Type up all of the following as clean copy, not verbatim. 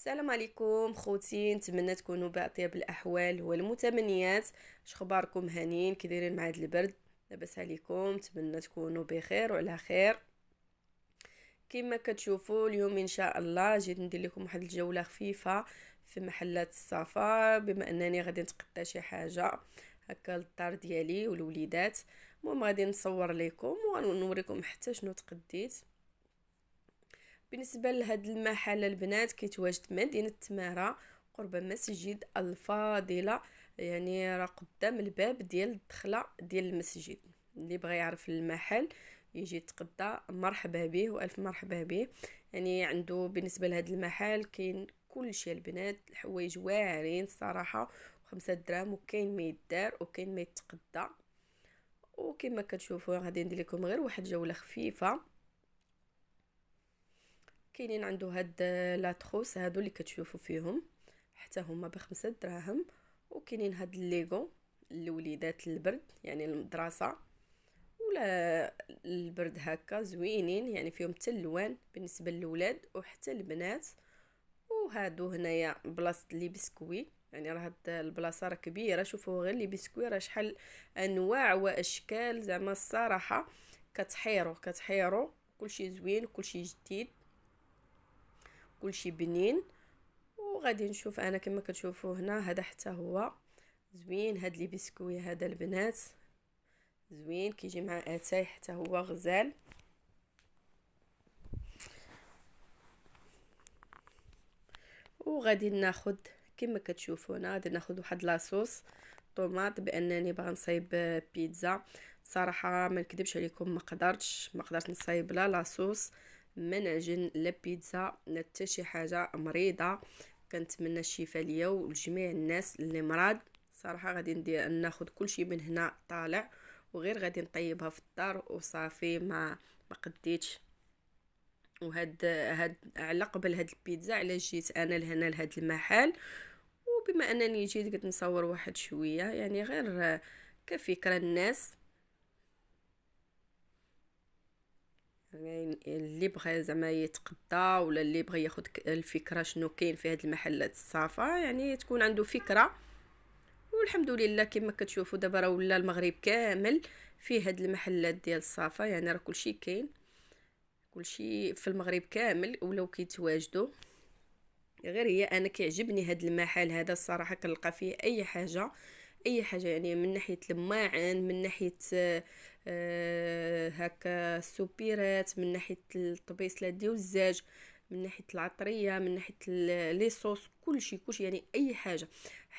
السلام عليكم خوتي، نتمنى تكونوا باطيب الاحوال والمتمنيات. شخباركم هانين كي دايرين مع هاد البرد؟ لاباس عليكم؟ نتمنى تكونوا بخير وعلى خير. كما كتشوفوا اليوم ان شاء الله جيت ندير لكم واحد الجوله خفيفه في محلات الصفا، بما انني غادي نتقدى شي حاجه هكا للدار ديالي والوليدات. المهم غادي نصور لكم ونوريكم حتى شنو تقديت. بالنسبه لهاد المحل البنات كيتواجد مدينه تماره قرب مسجد الفاضله، يعني راه قدام الباب ديال الدخله ديال المسجد. اللي بغى يعرف المحل يجي يتقدى مرحبا به والف مرحبا به. يعني عنده بالنسبه لهاد المحل كاين كل شيء البنات، الحوايج واعرين الصراحه، 5 دراهم، وكاين ما يدار وكاين ما يتقدى. وكما كتشوفوا غادي ندير لكم غير واحد جوله خفيفه. كاينين عنده هاد لاتخوس هادو اللي كتشوفوا فيهم حتى هما ب5 دراهم. وكاينين هاد الليغو الوليدات البرد يعني المدرسه ولا البرد هكا زوينين، يعني فيهم حتى اللوان بالنسبه للولاد وحتى البنات. وهادو هنايا بلاصه لي بسكوي، يعني راه هاد البلاصه راه كبيره، شوفوا غير لي بسكوي راه شحال انواع واشكال، زعما الصراحه كتحيروا كلشي زوين كلشي جديد كلشي بنين. وغادي نشوف انا كما كتشوفوا هنا، هذا حتى هو زوين، هاد لي بسكوي هذا البنات زوين كيجي مع اتاي حتى هو غزال. وغادي ناخد كما كتشوفوا هنا غادي ناخد واحد لاصوص طوماط، بانني باغا نصايب بيتزا. صراحه ما نكذبش عليكم، ما قدرت نصايب لا لاصوص ما نعجن لا بيتزا لا حتى شي حاجه مريضه. كنتمنى الشفاء ليا ولجميع الناس اللي مرض. صراحه غادي ناخد كل شيء من هنا طالع، وغير غادي نطيبها في الدار وصافي. ما قديتش. وهاد على قبل هاد البيتزا علاش جيت انا لهنا لهاد المحل، وبما انني جيت قلت نصور واحد شويه، يعني غير كفكره الناس، يعني اللي بغى زعما يتقدى ولا اللي بغى ياخد الفكره شنو كاين في هاد المحلات الصافا، يعني تكون عنده فكره. والحمد لله كما كتشوفوا دابا راه ولا المغرب كامل فيه هاد المحلات ديال الصافا، يعني راه كلشي كاين، كلشي في المغرب كامل ولاو كيتواجدوا. غير هي انا كيعجبني هاد المحل هذا الصراحه، كنلقى فيه اي حاجه يعني من ناحيه الماعن، من ناحيه هكا السوبيرات، من ناحيه الطبيصلات ديال الزاج، من ناحيه العطريه، من ناحيه لي صوص، كلشي يعني اي حاجه.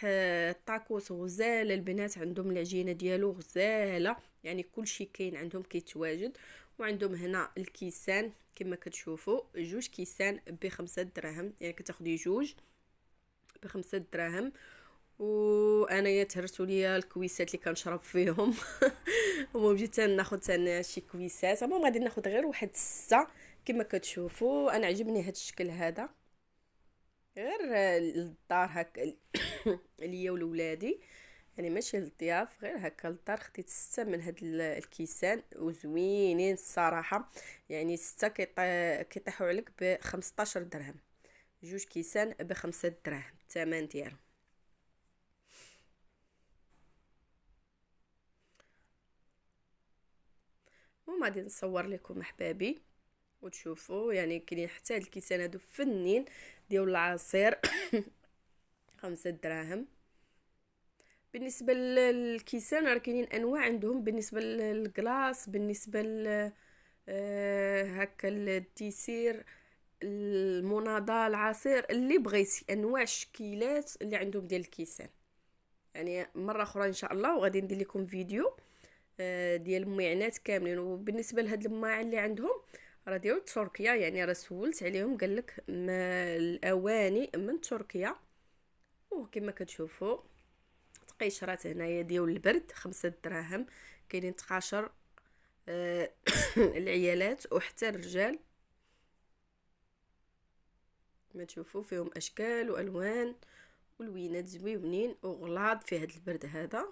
الطاكوس غزاله البنات عندهم العجينه ديالو غزاله، يعني كلشي كاين عندهم كيتواجد. وعندهم هنا الكيسان كما كتشوفوا 2 كيسان ب5 دراهم، يعني كتاخدي 2 ب5 دراهم. وانا تهرسوا ليا الكويسات اللي كنشرب فيهم. المهم جيت ناخذ انا شي كويسات، المهم غادي ناخذ غير واحد 6 كما كتشوفوا. انا عجبني هذا الشكل هذا، غير للدار هكا ليا ولولادي، يعني ماشي للضياف، غير هكا للدار. خديت 6 من هاد الكيسان وزوينين الصراحه، يعني 6 كيطيحوا عليك ب15 درهم. 2 كيسان ب5 دراهم الثمن ديالهم. المهم غادي نصور لكم احبابي وتشوفوا، يعني كاينين حتى هاد الكيسان هادو فنين ديال العصير. 5 دراهم. بالنسبه للكيسان راه كاينين انواع عندهم، بالنسبه للكلاص، بالنسبه هكا الديسير، المناضه، العصير، اللي بغيتي انواع الشكيلات اللي عندهم ديال الكيسان. يعني مره اخرى ان شاء الله وغادي ندير لكم فيديو ديال المعينات كاملين. وبالنسبه لهاد الماعن اللي عندهم راه ديال تركيا، يعني راه سولت عليهم قال لك الاواني من تركيا. وكما كتشوفوا تقيشرات هنايا ديال البرد 5 دراهم. كاينين تقاشر آه، العيالات وحتى الرجال، ما تشوفوا فيهم اشكال والوان ولوينات زويونين وغلاض في هذا البرد هذا.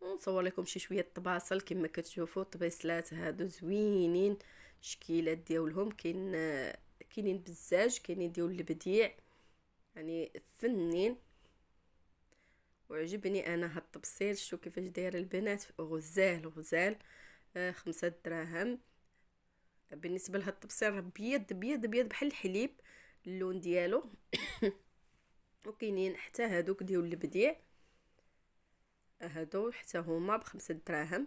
ونصور لكم شي شويه طباصل كما كتشوفوا، الطبيصلات هادو زوينين، شكيلات ديالهم كاين كاينين بزاج، كاينين ديال البديع، يعني فنين. وعجبني انا هاد الطبسيل. شتو كيفاش داير البنات، غزال غزال. 5 دراهم. بالنسبه لهاد الطبسيل راه بيض بيض بيض بحال الحليب اللون ديالو. وكاينين حتى هادوك ديال البديع، هادو حتى هما ب5 دراهم.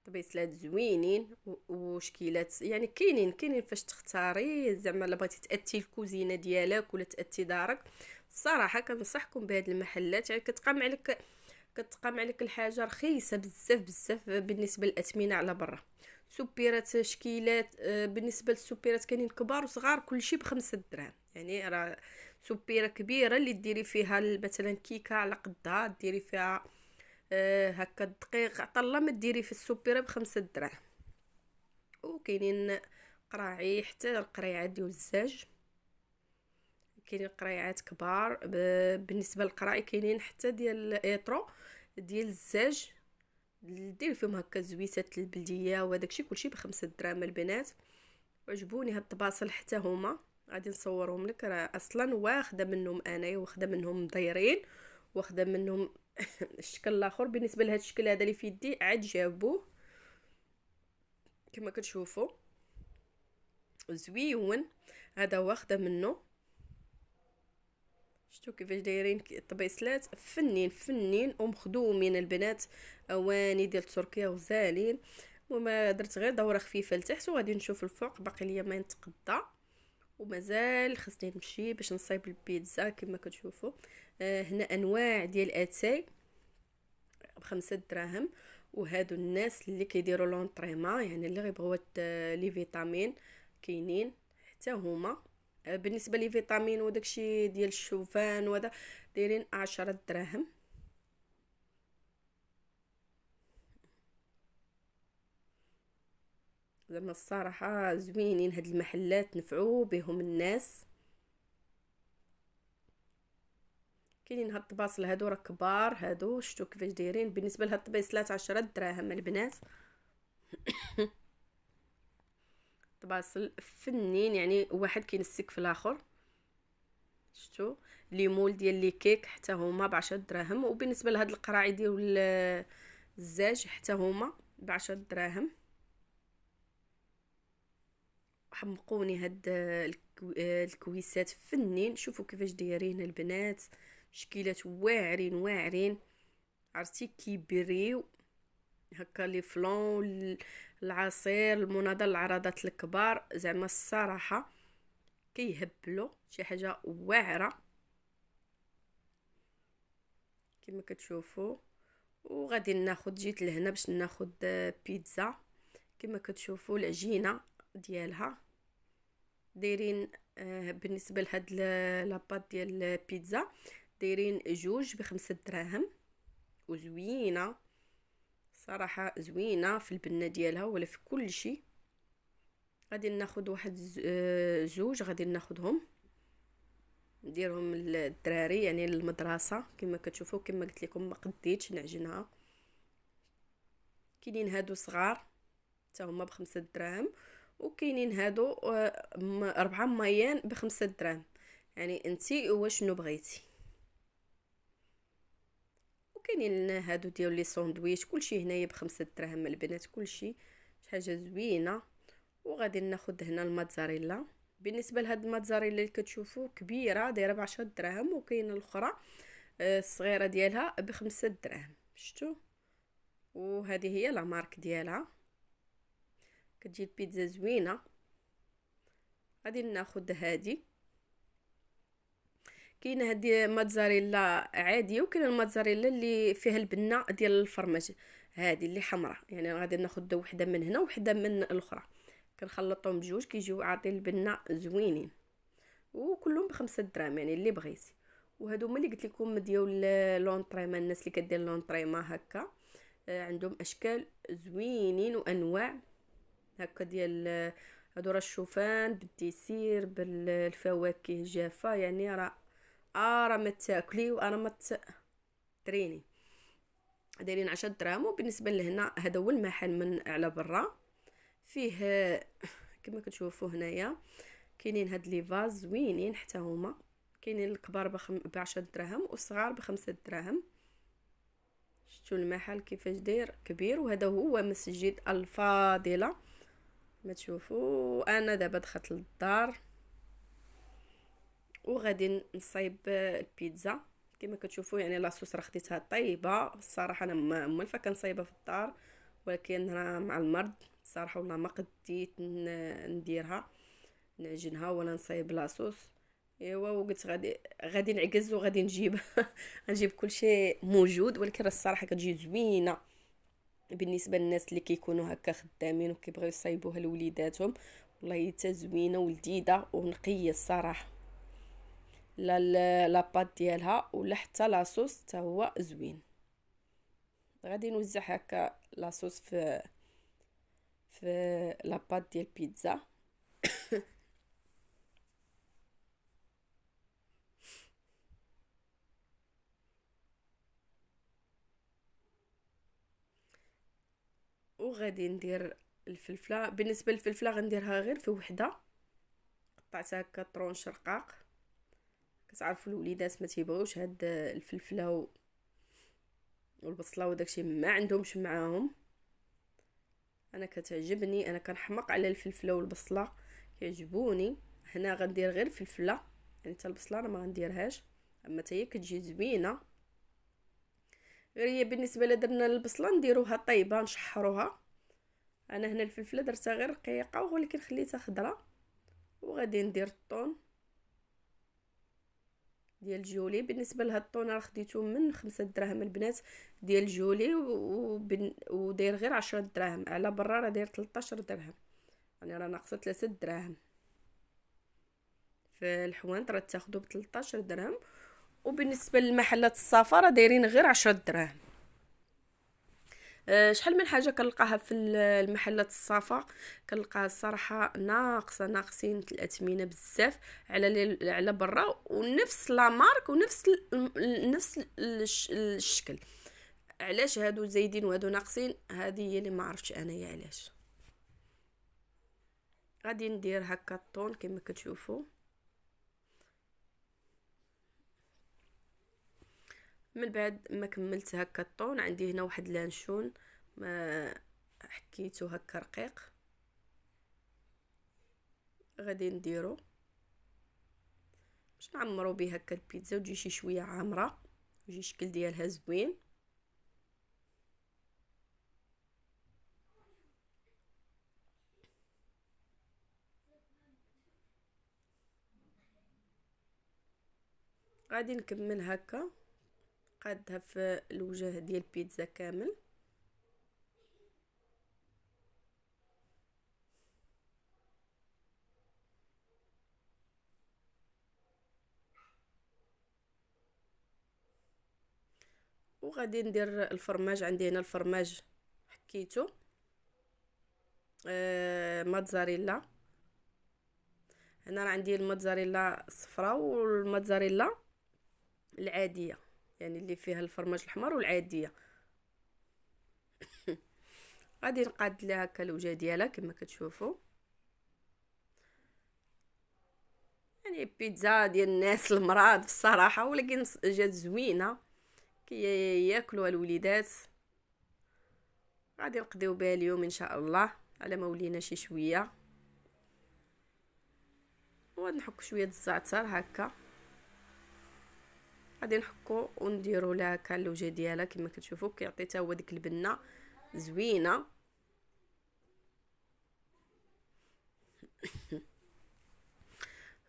طبيسلات زوينين وشكيلات، يعني كاينين فاش تختاري زعما الا بغيتي تاتي الكوزينه ديالك ولا تاتي دارك. الصراحه كنصحكم بهاد المحلات، يعني كتقام عليك الحاجه رخيصه بزاف بزاف بالنسبه للاثمنه على برا. سوبيرات، شكيلات، بالنسبه للسوبيرات كاينين كبار وصغار كلشي ب5 دراهم. يعني راه سوبيره كبيره اللي ديري فيها مثلا كيكه على قدها، ديري فيها هكا الدقيق عطا الله ما ديري في السوبيره ب5 دراهم. وكاينين قراعي حتى القريعات ديال الزاج، كاينين قريعات كبار. بالنسبه للقراعي كاينين حتى ديال الايطرو ديال الزاج، دير فيهم هكا زويسات البلديه وهذاك الشيء كلشي ب5 دراهم البنات. وعجبوني هاد الطباصل حتى هما، غادي نصورهم لك. راه اصلا واخده منهم انايا، واخده منهم مديرين، واخده منهم الشكل الاخر. بالنسبه لهاد الشكل هذا اللي في يدي عاد جابوه كما كتشوفوا زويون، هذا واخده منه. شفتوا كيفاش دايرين الطبيسلات فنين فنين ومخدومين البنات. اواني ديال تركيا غزالين. وما درت غير دوره خفيفه لتحت وغادي نشوف الفوق، باقي ليا ما نتقضى ومازال خصني نمشي باش نصايب البيتزا كما كتشوفوا. هنا انواع ديال اتاي ب5 دراهم. وهادو الناس اللي كيديروا لونطريما، يعني اللي غيبغيو لي فيتامين كاينين حتى هما. بالنسبه لي فيتامين وداكشي ديال الشوفان وهذا دايرين 10 دراهم. زعما الصراحه زوينين هاد المحلات، نفعوا بهم الناس. كاينين هاد الطباصل هادو راه كبار، هادو شفتوا كيفاش دايرين. بالنسبه لهاد الطبيصلات 10 دراهم البنات. طباصل فنين، يعني واحد كينسك في الاخر. شفتوا ليمول ديال لي كيك حتى هما ب10 دراهم. وبالنسبه لهاد القراعي ديال الزاج حتى هما ب10 دراهم. حمقوني هاد الكويسات فنين. شوفوا كيفاش دايرين البنات، شكيلات واعرين واعرين، عرفتي كيبريو هكا لي فلون، العصير، المناضل، العراضات الكبار. زعما الصراحه كيهبلوا شي حاجه واعره كما كتشوفوا. وغادي ناخذ، جيت لهنا باش ناخذ بيتزا. كما كتشوفوا العجينه ديالها دايرين بالنسبه لهاد لاباط ديال البيتزا دايرين جوج ب5 دراهم. وزوينه صراحه، زوينه في البنه ديالها ولا في كل شيء. غادي ناخذ واحد زوج، غادي ناخذهم نديرهم للدراري يعني للمدرسه. كما كتشوفوا كما قلت لكم ما قديتش نعجنها. كاينين هادو صغار حتى هما ب5 دراهم. وكاينين هادو 4 مايان ب5 دراهم. يعني انتي واشنو بغيتي. وكاينين هادو ديال لي ساندويتش، كلشي هنايا ب5 دراهم البنات، كلشي حاجه زوينه. وغادي ناخذ هنا الموتزاريلا. بالنسبه لهاد الموتزاريلا اللي كتشوفوا كبيره دايره ب10 دراهم، وكاينه الاخرى الصغيره ديالها ب5 دراهم. شفتوا؟ وهذه هي لا مارك ديالها، كتجي البيتزا زوينه. غادي ناخذ هذه. كاينه هذه موتزاريلا عاديه، وكاينه الموتزاريلا اللي فيها البنه ديال الفرماج، هذه اللي حمراء. يعني غادي ناخذ وحده من هنا وحده من الاخرى، كنخلطهم بجوج كيجيو عاطين البنه زوينين. وكلهم ب5 دراهم يعني اللي بغيتي. وهادو هما اللي قلت لكم ديال لونطريما، الناس اللي كدير لونطريما هكا عندهم اشكال زوينين وانواع هكا ديال هادو. راه الشوفان بالديسير بالفواكه جافه، يعني راه ما تاكلي وانا ما تريني. دايرين 10 دراهم. وبالنسبه لهنا هذا هو المحل من على برا، فيه كما كتشوفوا هنايا كاينين هاد لي فاز زوينين حتى هما، كاينين الكبار ب10 دراهم والصغار ب5 دراهم. شفتوا المحل كيفاش داير كبير. وهذا هو مسجد الفاضله. ما تشوفوا انا دابا دخلت للدار وغادي نصايب البيتزا. كما كتشوفوا يعني لاصوص راه خديتها طيبه. الصراحه انا مولفه كنصايبها في الدار، ولكن راه مع المرض الصراحه والله ما قديت نديرها نعجنها ولا نصايب لاصوص. ايوا وقلت غادي نعكز وغادي نجيب نجيب كل شيء موجود. ولكن راه الصراحه كتجي زوينه بالنسبه للناس اللي كيكونوا هكا خدامين وكيبغيو يصايبوها لوليداتهم. والله حتى زوينه ولذيذه ونقيه الصراحه. لا لاباط ديالها ولا حتى لاصوص حتى هو زوين. غادي نوزع هكا لاصوص في لاباط ديال البيتزا. وغادي ندير الفلفله. بالنسبه للفلفله غنديرها غير في وحده، قطعتها هكا طرونش رقاق. كتعرفوا الوليدات ما تيبغيوش هاد الفلفله والبصله وداكشي، ما عندهمش معاهم. انا كتعجبني، انا كنحماق على الفلفله والبصله كيعجبوني. هنا غندير غير فلفله، يعني حتى البصله انا ما غنديرهاش، اما حتى هي كتجي زوينه. غير هي بالنسبه لدرنا البصله نديروها طيبه نشحروها. انا هنا الفلفله درتها غير رقيقه ولكن خليتها خضره. وغادي ندير الطون ديال جولي. بالنسبه لهاد الطون راه خديته من 5 دراهم البنات ديال جولي وداير غير 10 دراهم. على برا راه داير 13 درهم، يعني راه ناقصه 3 دراهم. في الحوانت راه تاخذوا ب 13 درهم. وبالنسبه للمحلات الصفا راه دايرين غير 10 دراهم. شحال من حاجه كنلقاها في المحلات الصفا كنلقاها الصراحه ناقصين الاثمنه بزاف على برا، ونفس لا مارك ونفس الشكل. علاش هادو زايدين وهادو ناقصين؟ هذه هي اللي ما عرفتش انايا علاش. غادي ندير هكا الطون كما كتشوفوا. من بعد ما كملت هكا الطون عندي هنا واحد لانشون ما حكيته هكا رقيق، غادي نديرو باش نعمرو به هكا البيتزا وتجي شي شويه عامره ويجي الشكل ديالها زوين. غادي نكمل هكا قادها في الوجه ديال البيتزا كامل. وغادي ندير الفرماج. عندي هنا الفرماج حكيته موتزاريلا. هنا راه عندي الموتزاريلا الصفراء والموتزاريلا العاديه، يعني اللي فيها الفرماج الحمر والعاديه. غادي نقاد لها هكا الوجه ديالها كما كتشوفوا. يعني بيتزا ديال الناس المراض بصراحه، ولكن جات زوينه كي ياكلوها الوليدات. غادي نقضيو بها اليوم ان شاء الله على ما ولينا شي شويه. وغادي نحك شويه الزعتر هكا، غادي نحكو ونديرو لها هكا الوجه ديالها كما كتشوفوا. كيعطي حتى هو ديك البنه زوينه.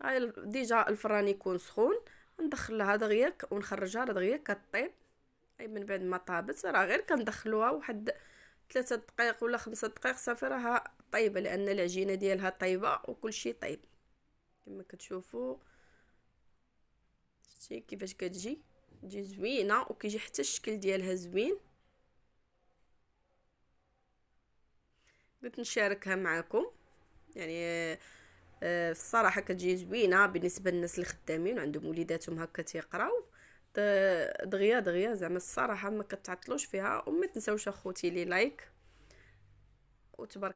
هاي ديجا الفران يكون سخون، ندخلها دغيا ونخرجها دغيا كطيب. اي من بعد ما طابت راه غير كندخلوها واحد 3 دقائق ولا 5 دقائق صافي راها طيبه، لان العجينه ديالها طيبه وكل شيء طيب كما كتشوفوا. شتي كيفاش كتجي تجي زوينه وكيجي حتى الشكل ديالها زوين. قلت نشاركها معكم يعني. الصراحه كتجي زوينه بالنسبه للناس اللي خدامين وعندهم وليداتهم هكا تيقراو دغيا زعما الصراحه ما كتعطلوش فيها. وما تنساوش اخوتي لي لايك وتبارك